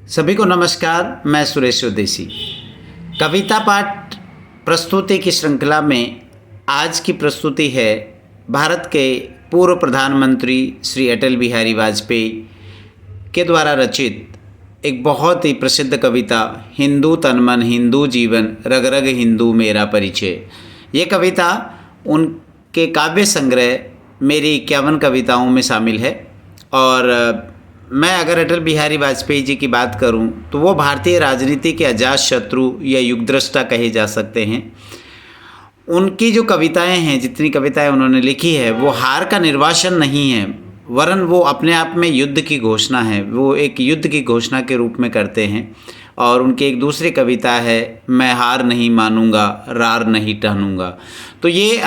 सभी को नमस्कार। मैं सुरेश स्वदेशी। कविता पाठ प्रस्तुति की श्रृंखला में आज की प्रस्तुति है भारत के पूर्व प्रधानमंत्री श्री अटल बिहारी वाजपेयी के द्वारा रचित एक बहुत ही प्रसिद्ध कविता हिंदू तन मन हिंदू जीवन रग रग हिंदू मेरा परिचय। ये कविता उनके काव्य संग्रह मेरी 51 कविताओं में शामिल है। और मैं अगर अटल बिहारी वाजपेयी जी की बात करूं तो वो भारतीय राजनीति के अजात शत्रु या युगदृष्टा कहे जा सकते हैं। उनकी जो कविताएं हैं, जितनी कविताएं उन्होंने लिखी है, वो हार का निर्वासन नहीं है, वरन वो अपने आप में युद्ध की घोषणा है। वो एक युद्ध की घोषणा के रूप में करते हैं। और उनकी एक दूसरी कविता है मैं हार नहीं मानूंगा रार नहीं टहनूंगा। तो ये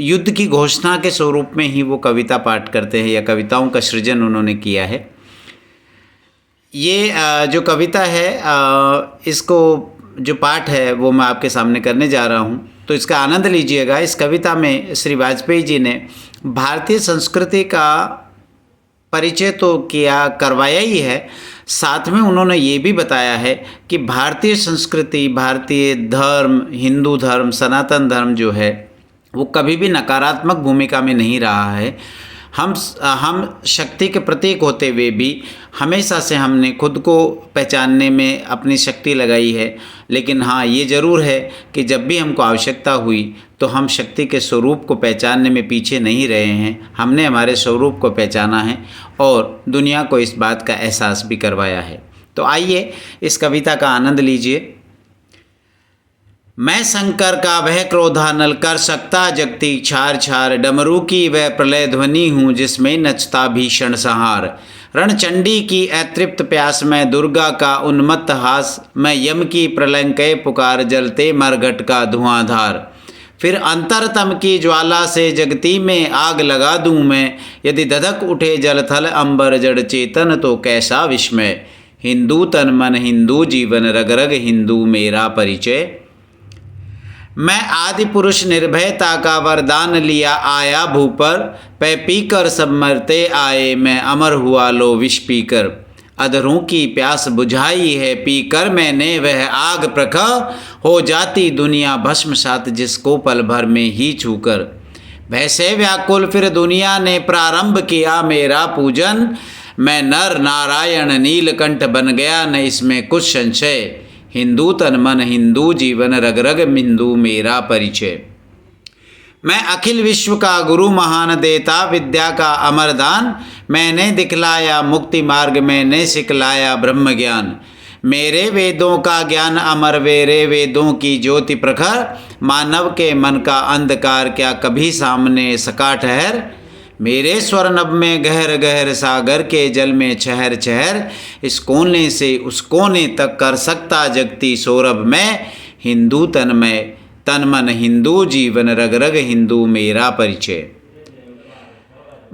युद्ध की घोषणा के स्वरूप में ही वो कविता पाठ करते हैं या कविताओं का सृजन उन्होंने किया है। ये जो कविता है, इसको जो पाठ है वो मैं आपके सामने करने जा रहा हूँ, तो इसका आनंद लीजिएगा। इस कविता में श्री वाजपेयी जी ने भारतीय संस्कृति का परिचय तो करवाया ही है, साथ में उन्होंने ये भी बताया है कि भारतीय संस्कृति, भारतीय धर्म, हिंदू धर्म, सनातन धर्म जो है वो कभी भी नकारात्मक भूमिका में नहीं रहा है। हम शक्ति के प्रतीक होते हुए भी हमेशा से हमने खुद को पहचानने में अपनी शक्ति लगाई है। लेकिन हाँ, ये ज़रूर है कि जब भी हमको आवश्यकता हुई तो हम शक्ति के स्वरूप को पहचानने में पीछे नहीं रहे हैं। हमने हमारे स्वरूप को पहचाना है और दुनिया को इस बात का एहसास भी करवाया है। तो आइए इस कविता का आनंद लीजिए। मैं शंकर का वह क्रोधानल कर सकता जगती छार छार, डमरू की वह प्रलय ध्वनि हूँ जिसमें नचता भीषण संहार। रणचंडी की अतृप्त प्यास मैं दुर्गा का उन्मत्त हास, मैं यम की प्रलंकय पुकार जलते मरघट का धुआंधार। फिर अंतरतम की ज्वाला से जगती में आग लगा दूँ मैं, यदि धधक उठे जलथल अंबर जड़ चेतन तो कैसा विस्मय। हिंदू तन मन हिंदू जीवन रग रग हिंदू मेरा परिचय। मैं आदि पुरुष निर्भयता का वरदान लिया आया भू पर, पै पीकर सब मरते आए मैं अमर हुआ लो विष पीकर। अधरों की प्यास बुझाई है पीकर मैंने वह आग प्रखर, हो जाती दुनिया भस्म सात जिसको पल भर में ही छूकर। वैसे व्याकुल फिर दुनिया ने प्रारंभ किया मेरा पूजन, मैं नर नारायण नीलकंठ बन गया न इसमें कुछ संशय। हिंदू तन मन हिंदू जीवन रग रग हिंदू मेरा परिचय। मैं अखिल विश्व का गुरु महान देता विद्या का अमरदान, मैंने दिखलाया मुक्ति मार्ग मैंने सिखलाया ब्रह्म ज्ञान। मेरे वेदों का ज्ञान अमर वेरे वेदों की ज्योति प्रखर, मानव के मन का अंधकार क्या कभी सामने सका ठहर। मेरे स्वर्णभ में गहर गहर सागर के जल में छहर छहर, इस कोने से उस कोने तक कर सकता जगती सौरभ में। हिंदू तन मन हिंदू जीवन रग रग हिंदू मेरा परिचय।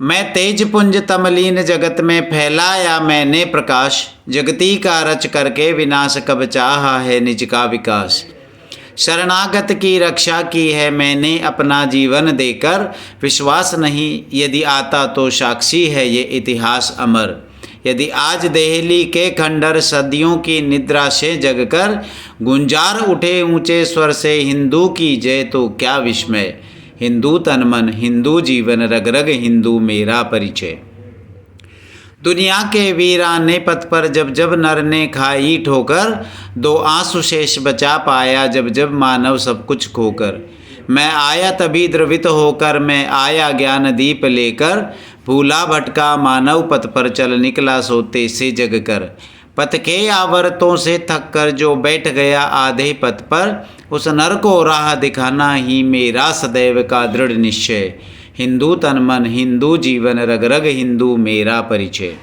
मैं तेज पुंज तमलीन जगत में फैलाया मैंने प्रकाश, जगती का रच करके विनाश कब चाहा है निज का विकास। शरणागत की रक्षा की है मैंने अपना जीवन देकर, विश्वास नहीं यदि आता तो साक्षी है ये इतिहास अमर। यदि आज देहली के खंडर सदियों की निद्रा से जगकर, गुंजार उठे ऊंचे स्वर से हिंदू की जय तो क्या विस्मय। हिंदू तन मन हिंदू जीवन रग रग हिंदू मेरा परिचय। दुनिया के वीराने पथ पर जब जब नर ने खाई ठोकर, दो आंसू शेष बचा पाया जब जब मानव सब कुछ खोकर। मैं आया तभी द्रवित होकर, मैं आया ज्ञान दीप लेकर, भूला भटका मानव पथ पर चल निकला सोते से जग कर। पथ के आवर्तों से थक कर जो बैठ गया आधे पथ पर, उस नर को राह दिखाना ही मेरा सदैव का दृढ़ निश्चय। हिंदू तन मन हिंदू जीवन रग रग हिंदू मेरा परिचय।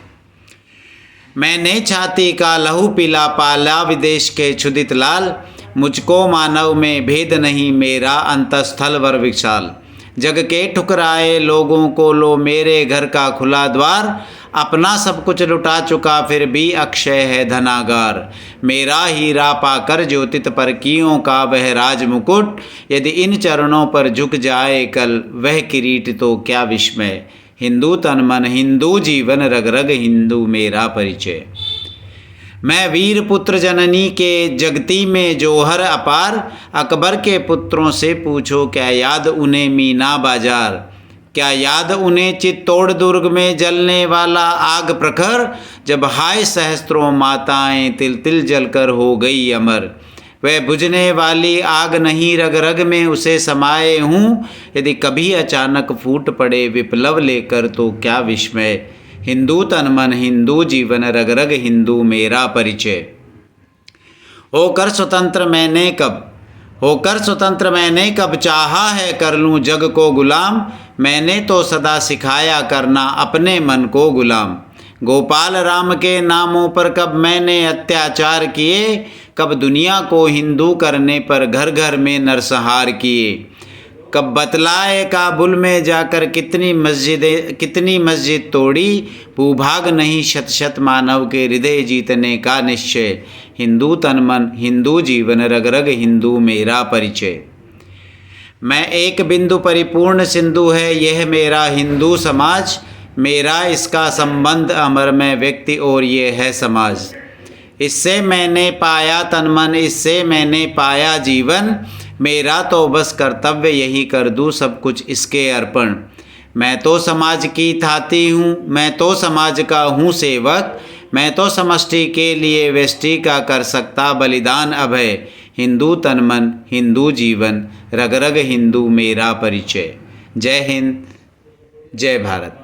मैंने छाती का लहू पीला पाला विदेश के क्षुदित लाल, मुझको मानव में भेद नहीं मेरा अंतस्थल वर विशाल। जग के ठुकराए लोगों को लो मेरे घर का खुला द्वार, अपना सब कुछ लुटा चुका फिर भी अक्षय है धनागार। मेरा हीरा पाकर ज्योतित परकियों का वह राज मुकुट, यदि इन चरणों पर झुक जाए कल वह किरीट तो क्या विस्मय। हिंदू तन मन हिंदू जीवन रग रग हिंदू मेरा परिचय। मैं वीर पुत्र जननी के जगती में जोहर अपार, अकबर के पुत्रों से पूछो क्या याद उन्हें मीना बाजार। क्या याद उन्हें चित्तौड़ दुर्ग में जलने वाला आग प्रखर, जब हाय सहस्त्रों माताएं तिल तिल जलकर हो गई अमर। वह बुझने वाली आग नहीं रग रग में उसे समाये हूँ, यदि कभी अचानक फूट पड़े विप्लव लेकर तो क्या विस्मय। हिंदू तन मन हिंदू जीवन रग रग हिंदू मेरा परिचय। होकर स्वतंत्र मैंने कब चाहा है कर लूँ जग को गुलाम, मैंने तो सदा सिखाया करना अपने मन को गुलाम। गोपाल राम के नामों पर कब मैंने अत्याचार किए, कब दुनिया को हिंदू करने पर घर घर में नरसंहार किए। कब बतलाए काबुल में जाकर कितनी मस्जिद तोड़ी, भूभाग नहीं शत शत मानव के हृदय जीतने का निश्चय। हिंदू तन मन हिंदू जीवन रग रग हिंदू मेरा परिचय। मैं एक बिंदु परिपूर्ण सिंधु है यह मेरा हिंदू समाज, मेरा इसका संबंध अमर में व्यक्ति और ये है समाज। इससे मैंने पाया तन मन, इससे मैंने पाया जीवन, मेरा तो बस कर्तव्य यही कर दूँ सब कुछ इसके अर्पण। मैं तो समाज की थाती हूँ, मैं तो समाज का हूँ सेवक, मैं तो समष्टि के लिए व्यष्टि का कर सकता बलिदान अभय। हिंदू तन मन हिंदू जीवन रग रग हिंदू मेरा परिचय। जय हिंद, जय भारत।